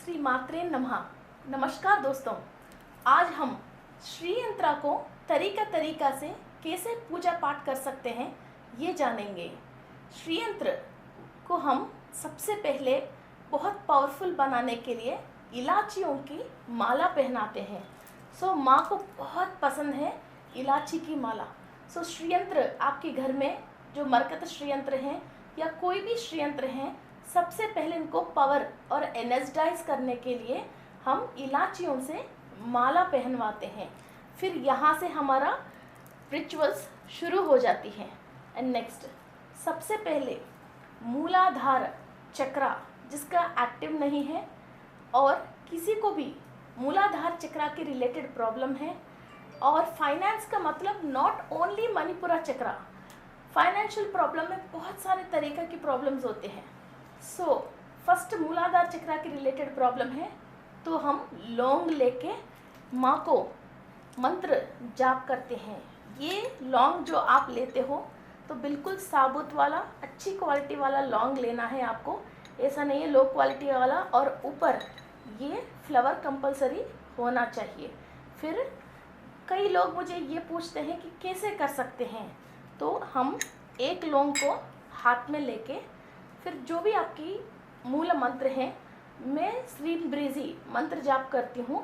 श्री मात्रे नमः। नमस्कार दोस्तों, आज हम श्री यंत्रा को तरीका से कैसे पूजा पाठ कर सकते हैं ये जानेंगे। श्री यंत्र को हम सबसे पहले बहुत पावरफुल बनाने के लिए इलायचियों की माला पहनाते हैं। माँ को बहुत पसंद है इलायची की माला। श्री यंत्र आपके घर में जो मरकत श्री यंत्र हैं या कोई भी श्री यंत्र हैं, सबसे पहले इनको पावर और एनर्जाइज करने के लिए हम इलायचियों से माला पहनवाते हैं। फिर यहाँ से हमारा रिचुअल्स शुरू हो जाती हैं। एंड नेक्स्ट, सबसे पहले मूलाधार चक्रा जिसका एक्टिव नहीं है और किसी को भी मूलाधार चक्रा के रिलेटेड प्रॉब्लम है, और फाइनेंस का मतलब not only Manipura chakra, financial problem में बहुत सारे तरीक़े की प्रॉब्लम्स होते हैं। फर्स्ट मूलाधार चक्रा के रिलेटेड प्रॉब्लम है तो हम लौंग लेके माँ को मंत्र जाप करते हैं। ये लौंग जो आप लेते हो तो बिल्कुल साबुत वाला अच्छी क्वालिटी वाला लौंग लेना है आपको, ऐसा नहीं है लो क्वालिटी वाला, और ऊपर ये फ्लावर कंपलसरी होना चाहिए। फिर कई लोग मुझे ये पूछते हैं कि कैसे कर सकते हैं, तो हम एक लौंग को हाथ में लेके फिर जो भी आपकी मूल मंत्र हैं, मैं श्रीम ब्रीजी मंत्र जाप करती हूँ।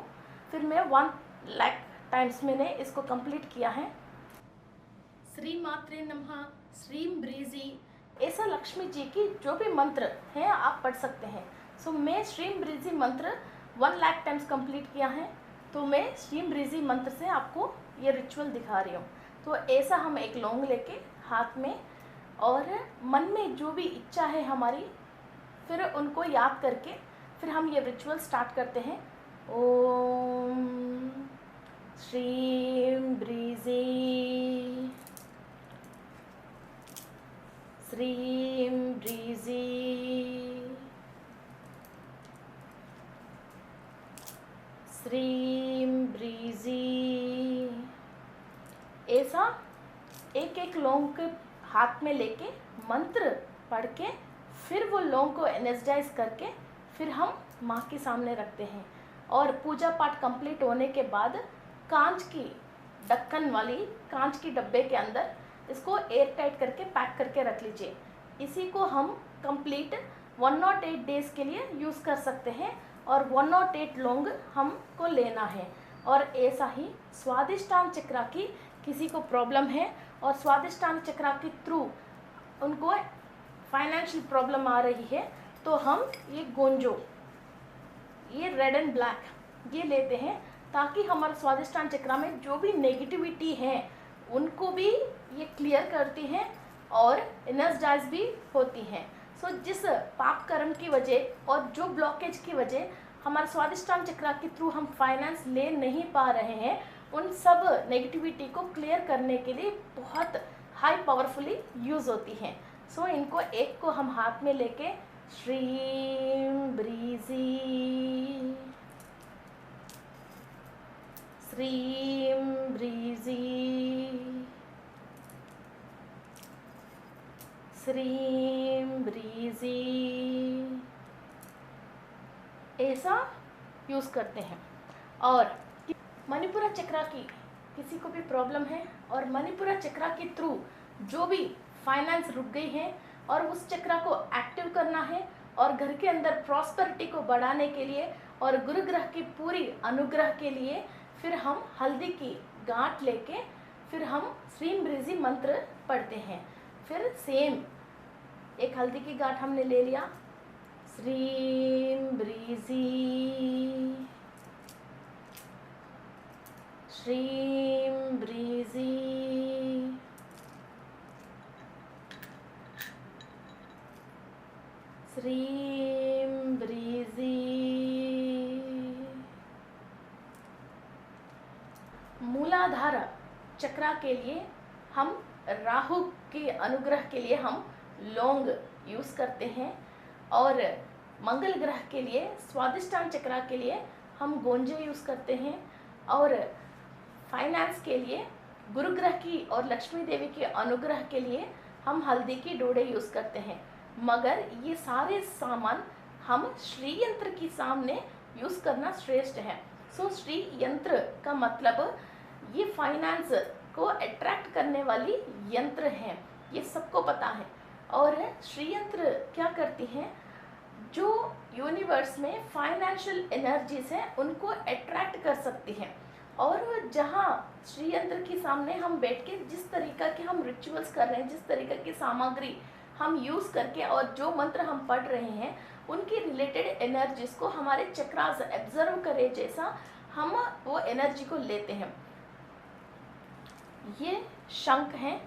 फिर मैं 1 लाख टाइम्स मैंने इसको कंप्लीट किया है। श्री मात्रे नमः, श्रीम ब्रीजी, ऐसा लक्ष्मी जी की जो भी मंत्र हैं आप पढ़ सकते हैं। मैं श्रीम ब्रीजी मंत्र 1 लाख टाइम्स कंप्लीट किया है, तो मैं श्रीम ब्रीजी मंत्र से आपको ये रिचुअल दिखा रही हूँ। तो ऐसा हम एक लौंग लेके हाथ में और मन में जो भी इच्छा है हमारी, फिर उनको याद करके फिर हम ये रिचुअल स्टार्ट करते हैं। ओम श्रीम ब्रीजी, श्रीम ब्रीजी, श्रीम ब्रीजी। ऐसा एक एक लौंग के हाथ में लेके मंत्र पढ़ के फिर वो लौंग को एनर्जाइज करके फिर हम माँ के सामने रखते हैं। और पूजा पाठ कंप्लीट होने के बाद कांच की ढक्कन वाली कांच की डब्बे के अंदर इसको एयर टाइट करके पैक करके रख लीजिए। इसी को हम कंप्लीट 108 डेज़ के लिए यूज़ कर सकते हैं और 108 लौंग हमको लेना है। और ऐसा ही स्वादिष्टान चक्रा की किसी को प्रॉब्लम है और स्वादिष्टान चक्रा के थ्रू उनको फाइनेंशियल प्रॉब्लम आ रही है, तो हम ये गोंजो, ये रेड एंड ब्लैक ये लेते हैं, ताकि हमारे स्वादिष्टान चक्रा में जो भी नेगेटिविटी है उनको भी ये क्लियर करती हैं और एनर्जाइज भी होती हैं। जिस पाप कर्म की वजह और जो ब्लॉकेज की वजह हमारे स्वादिष्टान चक्रा के थ्रू हम फाइनेंस ले नहीं पा रहे हैं, उन सब नेगेटिविटी को क्लियर करने के लिए बहुत हाई पावरफुली यूज़ होती हैं। इनको एक को हम हाथ में लेके श्रीम ब्रीजी, श्रीम ब्रीजी, श्रीम ब्रीजी, ऐसा यूज़ करते हैं। और मणिपुरा चक्रा की किसी को भी प्रॉब्लम है और मणिपुरा चक्रा के थ्रू जो भी फाइनेंस रुक गई है और उस चक्रा को एक्टिव करना है और घर के अंदर प्रॉस्पेरिटी को बढ़ाने के लिए और गुरु ग्रह की पूरी अनुग्रह के लिए, फिर हम हल्दी की गांठ लेके फिर हम श्रीम ब्रीजी मंत्र पढ़ते हैं। फिर सेम एक हल्दी की गांठ हमने ले लिया, श्रीम ब्रीजी, श्रीम ब्रीजी, श्रीम ब्रीजी। मूलाधार चक्रा के लिए हम राहु के अनुग्रह के लिए हम लौंग यूज़ करते हैं, और मंगल ग्रह के लिए स्वादिष्टान चक्रा के लिए हम गोंजे यूज़ करते हैं, और फाइनेंस के लिए गुरु ग्रह की और लक्ष्मी देवी के अनुग्रह के लिए हम हल्दी की डोडे यूज़ करते हैं। मगर ये सारे सामान हम श्री यंत्र के सामने यूज़ करना श्रेष्ठ है। सो श्री यंत्र का मतलब ये फाइनेंस को अट्रैक्ट करने वाली यंत्र है, ये सबको पता है। और श्री यंत्र क्या करती हैं, जो यूनिवर्स में फाइनेंशियल एनर्जीज हैं उनको अट्रैक्ट कर सकती हैं। और जहाँ श्री यंत्र के सामने हम बैठ के जिस तरीक़ा के हम रिचुअल्स कर रहे हैं, जिस तरीक़ा की सामग्री हम यूज़ करके और जो मंत्र हम पढ़ रहे हैं उनकी रिलेटेड एनर्जीज को हमारे चक्रास एब्जर्व करे जैसा हम वो एनर्जी को लेते हैं। ये शंख है,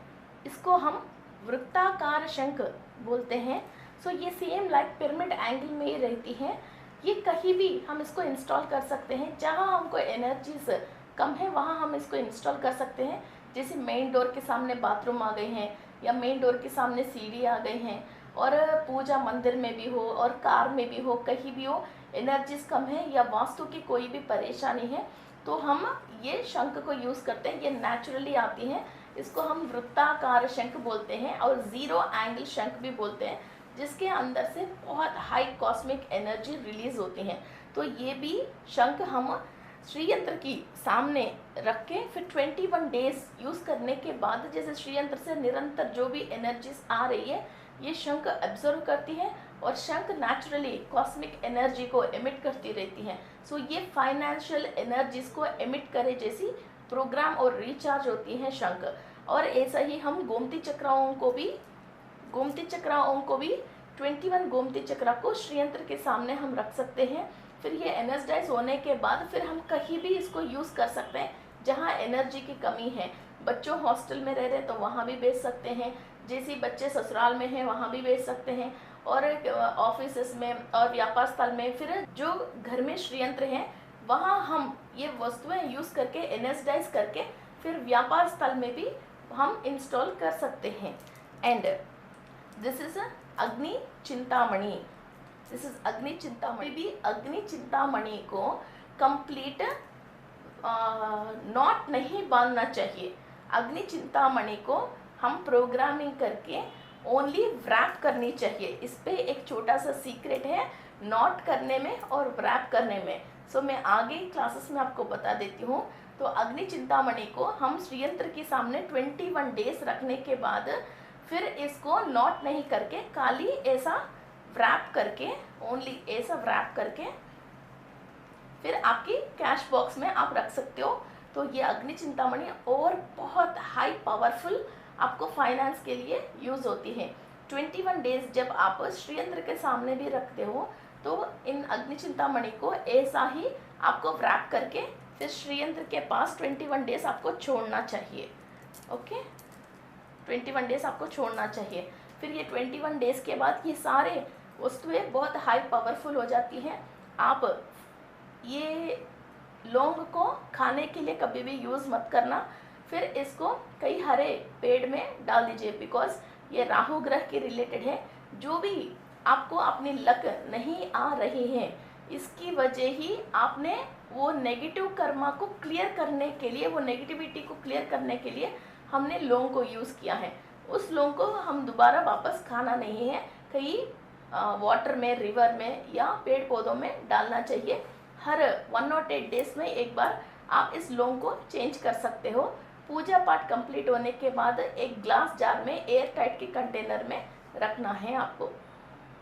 इसको हम वृत्ताकार शंख बोलते हैं। सो ये सेम लाइक पिरामिड एंगल में ही रहती है। ये कहीं भी हम इसको इंस्टॉल कर सकते हैं, जहाँ हमको एनर्जीज कम है वहाँ हम इसको इंस्टॉल कर सकते हैं। जैसे मेन डोर के सामने बाथरूम आ गए हैं या मेन डोर के सामने सीढ़ी आ गई हैं, और पूजा मंदिर में भी हो और कार में भी हो, कहीं भी हो, एनर्जीज कम है या वास्तु की कोई भी परेशानी है तो हम ये शंख को यूज़ करते हैं। ये नेचुरली आती हैं, इसको हम वृत्ताकार शंख बोलते हैं और ज़ीरो एंगल शंख भी बोलते हैं, जिसके अंदर से बहुत हाई कॉस्मिक एनर्जी रिलीज होती हैं। तो ये भी शंख हम श्री यंत्र की सामने रख के फिर 21 डेज यूज़ करने के बाद, जैसे श्री यंत्र से निरंतर जो भी एनर्जीज आ रही है ये शंख एब्जॉर्व करती है और शंख नेचुरली कॉस्मिक एनर्जी को एमिट करती रहती हैं। सो ये फाइनेंशियल एनर्जीज को एमिट करे जैसी प्रोग्राम और रिचार्ज होती हैं शंख। और ऐसा ही हम गोमती चक्राओं को भी 21 गोमती चक्रा को श्री यंत्र के सामने हम रख सकते हैं। फिर ये एनर्जाइज होने के बाद फिर हम कहीं भी इसको यूज़ कर सकते हैं जहाँ एनर्जी की कमी है। बच्चों हॉस्टल में रह रहे तो वहाँ भी बेच सकते हैं, जैसे बच्चे ससुराल में हैं वहाँ भी बेच सकते हैं, और ऑफिस में और व्यापार स्थल में, फिर जो घर में श्री यंत्र हैं वहाँ हम ये वस्तुएं यूज़ करके एनर्जाइज करके फिर व्यापार स्थल में भी हम इंस्टॉल कर सकते हैं। एंड दिस इज अग्नि चिंतामणि। दिस इज अग्नि चिंतामणि। भी अग्नि चिंतामणि को कंप्लीट नॉट नहीं बांधना चाहिए। अग्नि चिंतामणि को हम प्रोग्रामिंग करके ओनली व्रैप करनी चाहिए। इस पे एक छोटा सा सीक्रेट है नॉट करने में और व्रैप करने में। सो मैं आगे क्लासेस में आपको बता देती हूँ। तो अग्नि चिंतामणि को हम श्री यंत्र के सामने 21 डेज रखने के बाद फिर इसको नॉट नहीं करके खाली ऐसा व्रैप करके, ओनली ऐसा व्रैप करके फिर आपकी कैश बॉक्स में आप रख सकते हो। तो ये अग्नि चिंतामणि और बहुत हाई पावरफुल आपको फाइनेंस के लिए यूज़ होती है। 21 डेज जब आप श्री यंत्र के सामने भी रखते हो तो इन अग्नि चिंतामणि को ऐसा ही आपको व्रैप करके फिर श्री यंत्र के पास 21 डेज आपको छोड़ना चाहिए। ओके, 21 डेज आपको छोड़ना चाहिए। फिर ये 21 डेज के बाद ये सारे वस्तुएं बहुत हाई पावरफुल हो जाती हैं। आप ये लौंग को खाने के लिए कभी भी यूज़ मत करना, फिर इसको कई हरे पेड़ में डाल दीजिए, बिकॉज ये राहु ग्रह के रिलेटेड है। जो भी आपको अपनी लक नहीं आ रही है इसकी वजह ही आपने वो नेगेटिव कर्मा को क्लियर करने के लिए, वो नेगेटिविटी को क्लियर करने के लिए हमने लौंग को यूज़ किया है। उस लौंग को हम दोबारा वापस खाना नहीं है, कहीं वाटर में, रिवर में या पेड़ पौधों में डालना चाहिए। हर 108 डेज में एक बार आप इस लौंग को चेंज कर सकते हो। पूजा पाठ कंप्लीट होने के बाद एक ग्लास जार में एयर टाइट के कंटेनर में रखना है आपको।